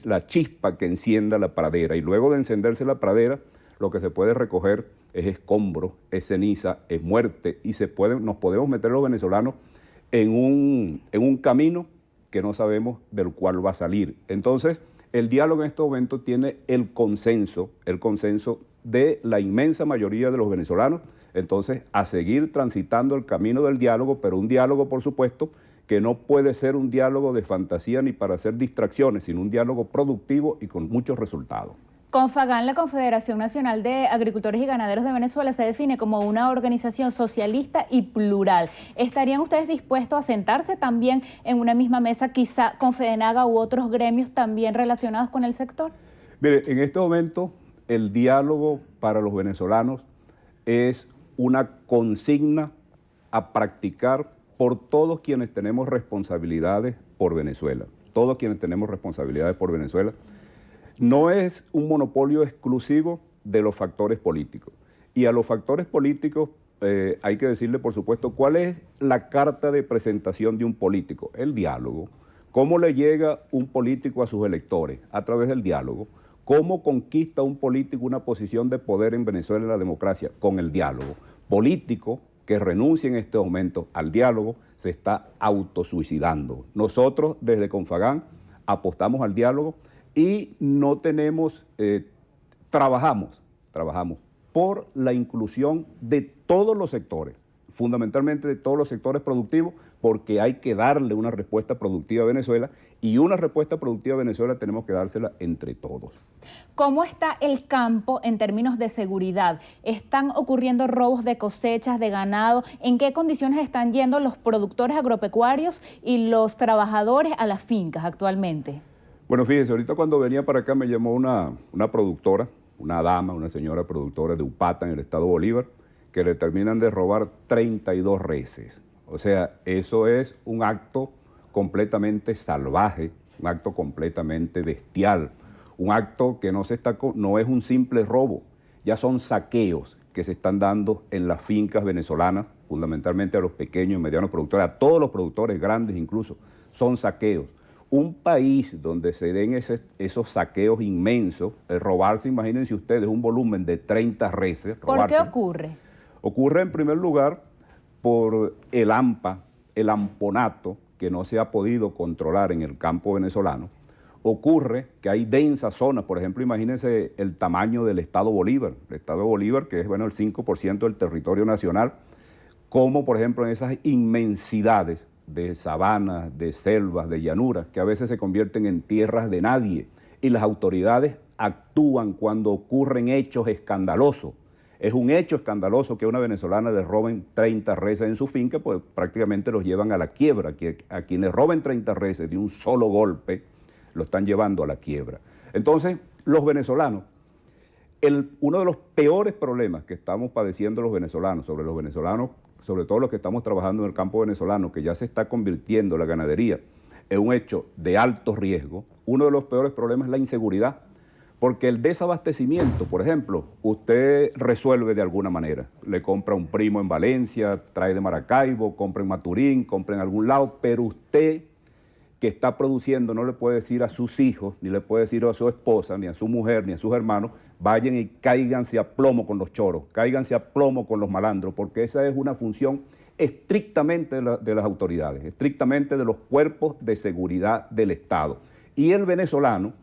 Speaker 22: la chispa que encienda la pradera. Y luego de encenderse la pradera, lo que se puede recoger es escombro, es ceniza, es muerte, y nos podemos meter los venezolanos en un camino que no sabemos del cual va a salir. Entonces, el diálogo en este momento tiene el consenso de la inmensa mayoría de los venezolanos, entonces a seguir transitando el camino del diálogo, pero un diálogo, por supuesto, que no puede ser un diálogo de fantasía ni para hacer distracciones, sino un diálogo productivo y con muchos resultados.
Speaker 3: Confagán, la Confederación Nacional de Agricultores y Ganaderos de Venezuela, se define como una organización socialista y plural. ¿Estarían ustedes dispuestos a sentarse también en una misma mesa, quizá con Fedenaga u otros gremios también relacionados con el sector?
Speaker 22: Mire, en este momento el diálogo para los venezolanos es una consigna a practicar por todos quienes tenemos responsabilidades por Venezuela. Todos quienes tenemos responsabilidades por Venezuela. No es un monopolio exclusivo de los factores políticos. Y a los factores políticos hay que decirle, por supuesto, cuál es la carta de presentación de un político, el diálogo. ¿Cómo le llega un político a sus electores? A través del diálogo. ¿Cómo conquista un político una posición de poder en Venezuela en la democracia? Con el diálogo. Político que renuncia en este momento al diálogo se está autosuicidando. Nosotros desde Confagán apostamos al diálogo y no tenemos, trabajamos por la inclusión de todos los sectores, fundamentalmente de todos los sectores productivos, porque hay que darle una respuesta productiva a Venezuela, y una respuesta productiva a Venezuela tenemos que dársela entre todos.
Speaker 3: ¿Cómo está el campo en términos de seguridad? ¿Están ocurriendo robos de cosechas, de ganado? ¿En qué condiciones están yendo los productores agropecuarios y los trabajadores a las fincas actualmente?
Speaker 22: Bueno, fíjese, ahorita cuando venía para acá me llamó una productora, una dama, una señora productora de Upata en el estado Bolívar, que le terminan de robar 32 reses. O sea, eso es un acto completamente salvaje, un acto completamente bestial, un acto que no es un simple robo, ya son saqueos que se están dando en las fincas venezolanas, fundamentalmente a los pequeños y medianos productores, a todos los productores grandes incluso, son saqueos. Un país donde se den esos saqueos inmensos, robarse, imagínense ustedes, un volumen de 30 reses.
Speaker 3: ¿Por qué ocurre?
Speaker 22: Ocurre en primer lugar por el AMPA, el amponato, que no se ha podido controlar en el campo venezolano. Ocurre que hay densas zonas, por ejemplo, imagínense el tamaño del estado Bolívar. El estado Bolívar, que es el 5% del territorio nacional, como por ejemplo en esas inmensidades de sabanas, de selvas, de llanuras, que a veces se convierten en tierras de nadie, y las autoridades actúan cuando ocurren hechos escandalosos. Es un hecho escandaloso que a una venezolana le roben 30 reses en su finca, pues prácticamente los llevan a la quiebra. A quienes roben 30 reses de un solo golpe, lo están llevando a la quiebra. Entonces, los venezolanos, uno de los peores problemas que estamos padeciendo los venezolanos, sobre todo los que estamos trabajando en el campo venezolano, que ya se está convirtiendo la ganadería en un hecho de alto riesgo, uno de los peores problemas es la inseguridad. Porque el desabastecimiento, por ejemplo, usted resuelve de alguna manera. Le compra a un primo en Valencia, trae de Maracaibo, compra en Maturín, compra en algún lado, pero usted que está produciendo no le puede decir a sus hijos, ni le puede decir a su esposa, ni a su mujer, ni a sus hermanos, vayan y cáiganse a plomo con los choros, cáiganse a plomo con los malandros, porque esa es una función estrictamente de las autoridades, estrictamente de los cuerpos de seguridad del Estado. Y el venezolano,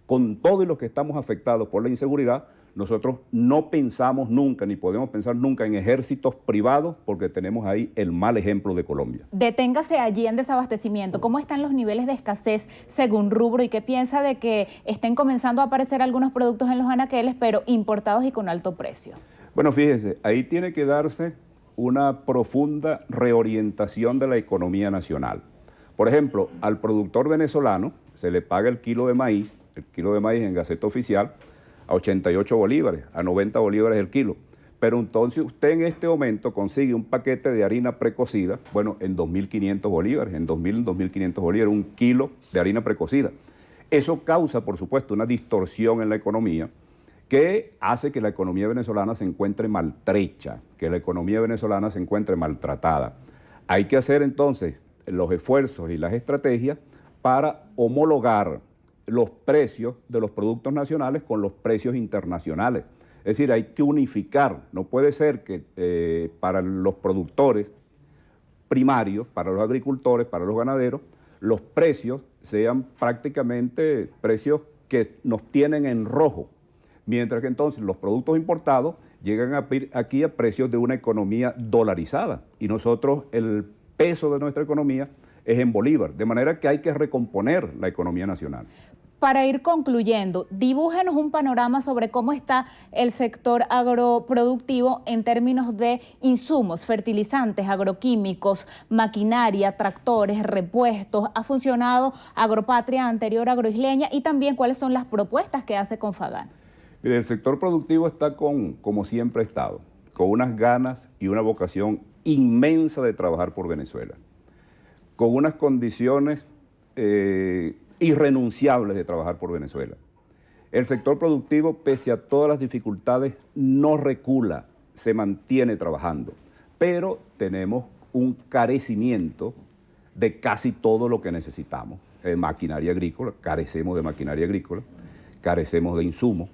Speaker 22: con todos los que estamos afectados por la inseguridad, nosotros no pensamos nunca, ni podemos pensar nunca en ejércitos privados, porque tenemos ahí el mal ejemplo de Colombia.
Speaker 3: Deténgase allí en desabastecimiento. ¿Cómo están los niveles de escasez según rubro y qué piensa de que estén comenzando a aparecer algunos productos en los anaqueles, pero importados y con alto precio?
Speaker 22: Bueno, fíjese, ahí tiene que darse una profunda reorientación de la economía nacional. Por ejemplo, al productor venezolano se le paga el kilo de maíz en Gaceta Oficial, a 88 bolívares, a 90 bolívares el kilo. Pero entonces usted en este momento consigue un paquete de harina precocida, bueno, en 2.500 bolívares, en 2.500 bolívares, un kilo de harina precocida. Eso causa, por supuesto, una distorsión en la economía que hace que la economía venezolana se encuentre maltrecha, que la economía venezolana se encuentre maltratada. Hay que hacer entonces los esfuerzos y las estrategias para homologar los precios de los productos nacionales con los precios internacionales. Es decir, hay que unificar. No puede ser que para los productores primarios, para los agricultores, para los ganaderos, los precios sean prácticamente precios que nos tienen en rojo, mientras que entonces los productos importados llegan aquí a precios de una economía dolarizada, y nosotros el peso de nuestra economía es en bolívar, de manera que hay que recomponer la economía nacional.
Speaker 3: Para ir concluyendo, dibújenos un panorama sobre cómo está el sector agroproductivo en términos de insumos, fertilizantes, agroquímicos, maquinaria, tractores, repuestos. ¿Ha funcionado Agropatria anterior a Agroisleña? Y también, ¿cuáles son las propuestas que hace Confagan?
Speaker 22: Mire, el sector productivo está como siempre ha estado, con unas ganas y una vocación inmensa de trabajar por Venezuela, con unas condiciones irrenunciables de trabajar por Venezuela. El sector productivo, pese a todas las dificultades, no recula, se mantiene trabajando, pero tenemos un carecimiento de casi todo lo que necesitamos. Maquinaria agrícola, carecemos de maquinaria agrícola, carecemos de insumos,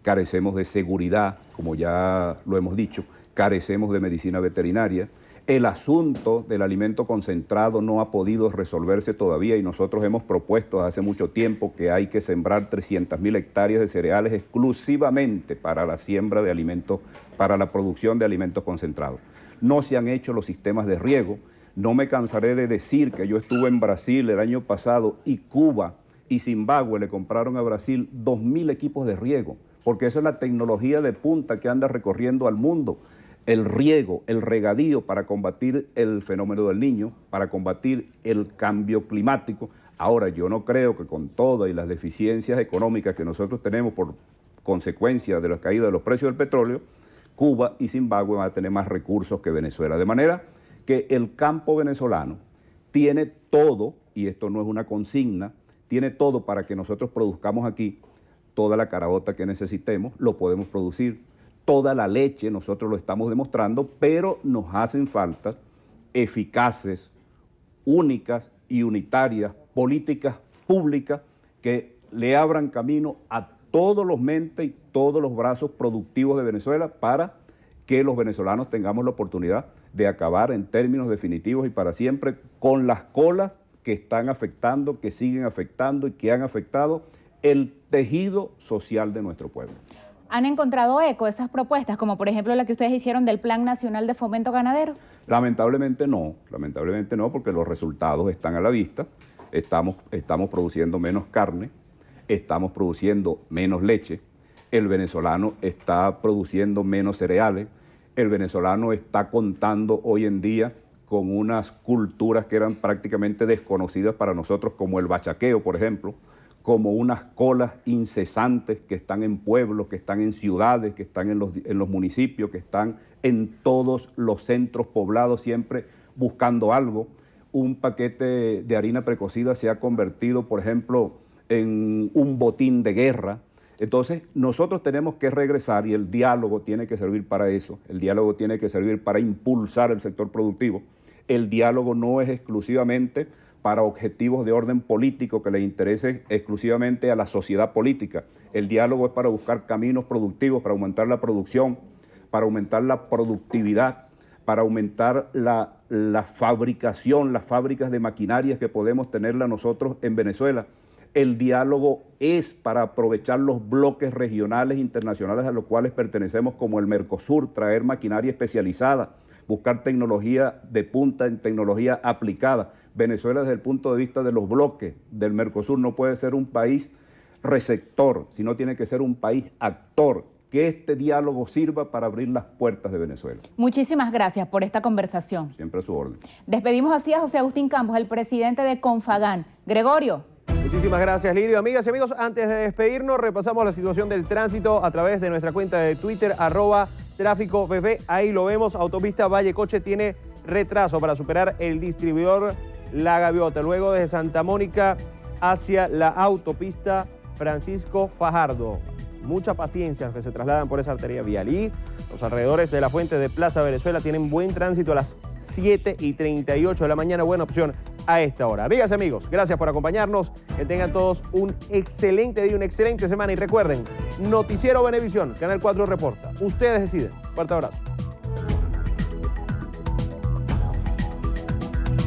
Speaker 22: carecemos de seguridad, como ya lo hemos dicho, carecemos de medicina veterinaria. El asunto del alimento concentrado no ha podido resolverse todavía, y nosotros hemos propuesto hace mucho tiempo que hay que sembrar 300.000 hectáreas de cereales exclusivamente para la siembra de alimentos, para la producción de alimentos concentrados. no se han hecho los sistemas de riego. No me cansaré de decir que yo estuve en Brasil el año pasado y Cuba y Zimbabue le compraron a Brasil 2.000 equipos de riego, porque esa es la tecnología de punta que anda recorriendo al mundo. El riego, el regadío para combatir el fenómeno del Niño, para combatir el cambio climático. Ahora, yo no creo que con todas y las deficiencias económicas que nosotros tenemos por consecuencia de la caída de los precios del petróleo, Cuba y Zimbabue van a tener más recursos que Venezuela. De manera que el campo venezolano tiene todo, y esto no es una consigna, tiene todo para que nosotros produzcamos aquí toda la caraota que necesitemos, lo podemos producir. Toda la leche, nosotros lo estamos demostrando, pero nos hacen falta eficaces, únicas y unitarias políticas públicas que le abran camino a todos los mentes y todos los brazos productivos de Venezuela para que los venezolanos tengamos la oportunidad de acabar en términos definitivos y para siempre con las colas que están afectando, que siguen afectando y que han afectado el tejido social de nuestro pueblo.
Speaker 3: ¿Han encontrado eco esas propuestas, como por ejemplo la que ustedes hicieron del Plan Nacional de Fomento Ganadero?
Speaker 22: Lamentablemente no, porque los resultados están a la vista. Estamos produciendo menos carne, estamos produciendo menos leche, el venezolano está produciendo menos cereales, el venezolano está contando hoy en día con unas culturas que eran prácticamente desconocidas para nosotros, como el bachaqueo, por ejemplo, como unas colas incesantes que están en pueblos, que están en ciudades, que están en los municipios, que están en todos los centros poblados, siempre buscando algo. Un paquete de harina precocida se ha convertido, por ejemplo, en un botín de guerra. Entonces, nosotros tenemos que regresar y el diálogo tiene que servir para eso. El diálogo tiene que servir para impulsar el sector productivo. El diálogo no es exclusivamente para objetivos de orden político que le interesen exclusivamente a la sociedad política. El diálogo es para buscar caminos productivos, para aumentar la producción, para aumentar la productividad, para aumentar la fabricación, las fábricas de maquinarias que podemos tenerla nosotros en Venezuela. El diálogo es para aprovechar los bloques regionales internacionales a los cuales pertenecemos, como el Mercosur, traer maquinaria especializada, buscar tecnología de punta en tecnología aplicada. Venezuela, desde el punto de vista de los bloques del Mercosur, no puede ser un país receptor, sino tiene que ser un país actor. Que este diálogo sirva para abrir las puertas de Venezuela.
Speaker 3: Muchísimas gracias por esta conversación.
Speaker 22: Siempre a su orden.
Speaker 3: Despedimos así a José Agustín Campos, el presidente de Confagán. Gregorio.
Speaker 2: Muchísimas gracias, Lirio. Amigas y amigos, antes de despedirnos, repasamos la situación del tránsito a través de nuestra cuenta de Twitter, @tráficopp. Ahí lo vemos, autopista Vallecoche tiene retraso para superar el distribuidor La Gaviota, luego desde Santa Mónica hacia la autopista Francisco Fajardo. Mucha paciencia los que se trasladan por esa arteria vial. Y los alrededores de la fuente de Plaza Venezuela tienen buen tránsito a las 7:38 de la mañana. Buena opción a esta hora. Amigas y amigos, gracias por acompañarnos. Que tengan todos un excelente día, una excelente semana. Y recuerden, Noticiero Venevisión, Canal 4 reporta. Ustedes deciden. Fuerte abrazo.